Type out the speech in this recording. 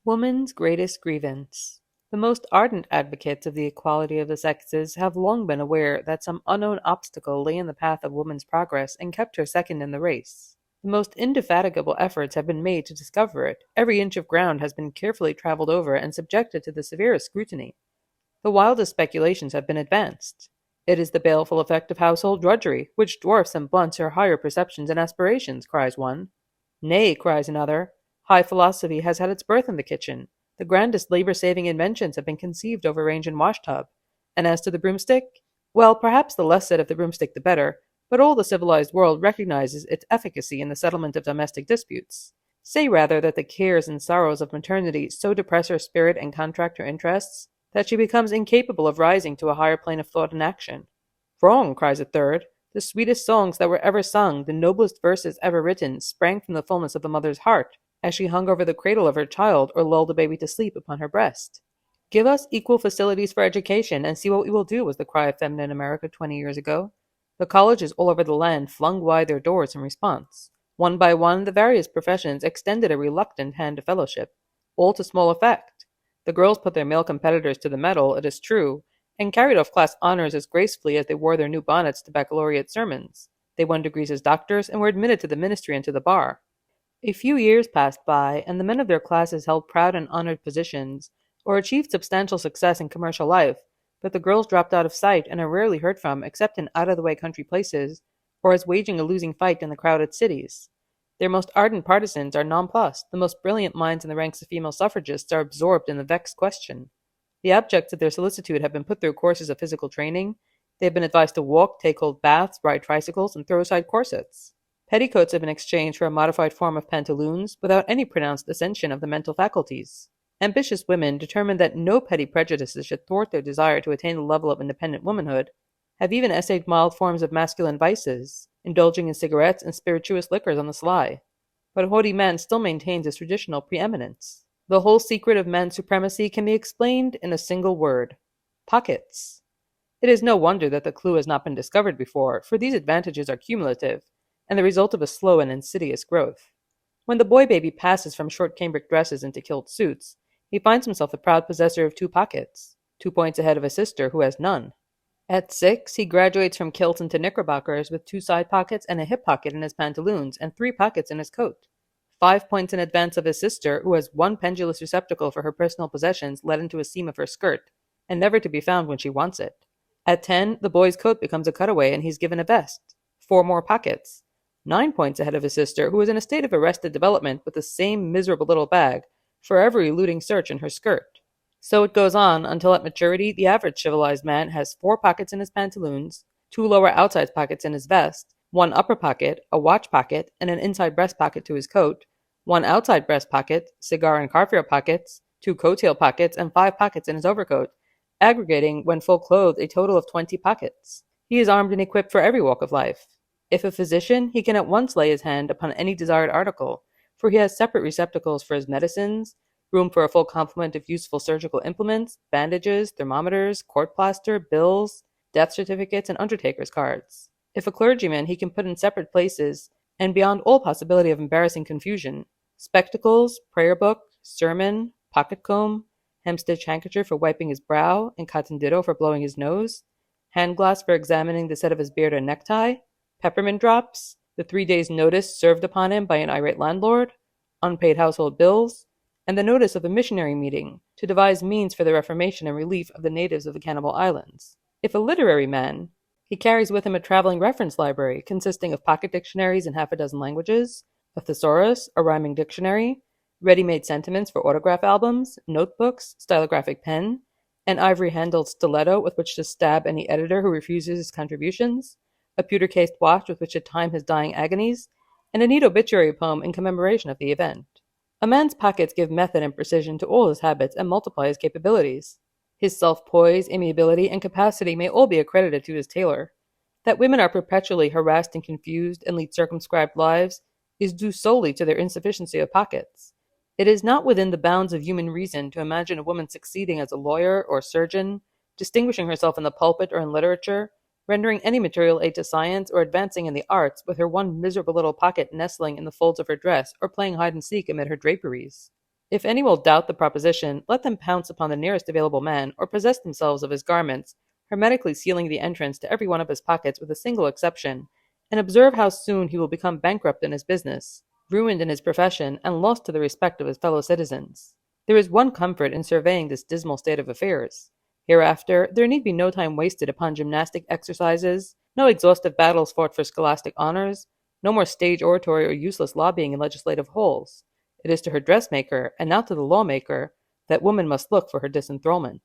Woman's greatest grievance. The most ardent advocates of the equality of the sexes have long been aware that some unknown obstacle lay in the path of woman's progress and kept her second in the race. The most indefatigable efforts have been made to discover it. Every inch of ground has been carefully traveled over and subjected to the severest scrutiny. The wildest speculations have been advanced. It is the baleful effect of household drudgery, which dwarfs and blunts her higher perceptions and aspirations, cries one. Nay, cries another, high philosophy has had its birth in the kitchen. The grandest labor-saving inventions have been conceived over range and washtub. And as to the broomstick, well, perhaps the less said of the broomstick the better, but all the civilized world recognizes its efficacy in the settlement of domestic disputes. Say rather that the cares and sorrows of maternity so depress her spirit and contract her interests, that she becomes incapable of rising to a higher plane of thought and action. Wrong, cries a third. The sweetest songs that were ever sung, the noblest verses ever written, sprang from the fullness of the mother's heart, as she hung over the cradle of her child or lulled a baby to sleep upon her breast. Give us equal facilities for education, and see what we will do, was the cry of feminine America 20 years ago. The colleges all over the land flung wide their doors in response. One by one, the various professions extended a reluctant hand to fellowship, all to small effect. The girls put their male competitors to the medal, it is true, and carried off class honors as gracefully as they wore their new bonnets to baccalaureate sermons. They won degrees as doctors and were admitted to the ministry and to the bar. A few years passed by, and the men of their classes held proud and honored positions, or achieved substantial success in commercial life, but the girls dropped out of sight and are rarely heard from except in out-of-the-way country places, or as waging a losing fight in the crowded cities. Their most ardent partisans are nonplussed, the most brilliant minds in the ranks of female suffragists are absorbed in the vexed question. The objects of their solicitude have been put through courses of physical training. They have been advised to walk, take cold baths, ride tricycles, and throw aside corsets. Petticoats have been exchanged for a modified form of pantaloons, without any pronounced ascension of the mental faculties. Ambitious women, determined that no petty prejudices should thwart their desire to attain the level of independent womanhood, have even essayed mild forms of masculine vices, indulging in cigarettes and spirituous liquors on the sly. But haughty man still maintains his traditional preeminence. The whole secret of man's supremacy can be explained in a single word: pockets. It is no wonder that the clue has not been discovered before, for these advantages are cumulative, and the result of a slow and insidious growth. When the boy baby passes from short cambric dresses into kilt suits, he finds himself the proud possessor of 2 pockets, 2 points ahead of a sister who has none. At 6, he graduates from kilt into knickerbockers with 2 side pockets and a hip pocket in his pantaloons and 3 pockets in his coat. 5 points in advance of his sister, who has one pendulous receptacle for her personal possessions let into a seam of her skirt, and never to be found when she wants it. At 10, the boy's coat becomes a cutaway and he's given a vest. 4 more pockets. 9 points ahead of his sister, who is in a state of arrested development with the same miserable little bag, forever eluding search in her skirt. So it goes on until at maturity the average civilized man has 4 pockets in his pantaloons, 2 lower outside pockets in his vest, 1 upper pocket, a watch pocket, and an inside breast pocket to his coat, 1 outside breast pocket, cigar and car fare pockets, 2 coattail pockets, and 5 pockets in his overcoat, aggregating, when full clothed, a total of 20 pockets. He is armed and equipped for every walk of life. If a physician, he can at once lay his hand upon any desired article, for he has separate receptacles for his medicines, room for a full complement of useful surgical implements, bandages, thermometers, court plaster, bills, death certificates, and undertaker's cards. If a clergyman, he can put in separate places, and beyond all possibility of embarrassing confusion, spectacles, prayer book, sermon, pocket comb, hemstitch handkerchief for wiping his brow, and cotton ditto for blowing his nose, hand glass for examining the set of his beard and necktie, peppermint drops, the 3 days' notice served upon him by an irate landlord, unpaid household bills, and the notice of a missionary meeting to devise means for the reformation and relief of the natives of the Cannibal Islands. If a literary man, he carries with him a traveling reference library consisting of pocket dictionaries in half a dozen languages, a thesaurus, a rhyming dictionary, ready-made sentiments for autograph albums, notebooks, stylographic pen, an ivory-handled stiletto with which to stab any editor who refuses his contributions, a pewter-cased watch with which to time his dying agonies, and a neat obituary poem in commemoration of the event. A man's pockets give method and precision to all his habits and multiply his capabilities. His self-poise, amiability, and capacity may all be accredited to his tailor. That women are perpetually harassed and confused and lead circumscribed lives is due solely to their insufficiency of pockets. It is not within the bounds of human reason to imagine a woman succeeding as a lawyer or surgeon, distinguishing herself in the pulpit or in literature, rendering any material aid to science, or advancing in the arts, with her one miserable little pocket nestling in the folds of her dress or playing hide-and-seek amid her draperies. If any will doubt the proposition, let them pounce upon the nearest available man, or possess themselves of his garments, hermetically sealing the entrance to every one of his pockets with a single exception, and observe how soon he will become bankrupt in his business, ruined in his profession, and lost to the respect of his fellow citizens. There is one comfort in surveying this dismal state of affairs. Hereafter, there need be no time wasted upon gymnastic exercises, no exhaustive battles fought for scholastic honors, no more stage oratory or useless lobbying in legislative halls. It is to her dressmaker, and not to the lawmaker, that woman must look for her disenthralment.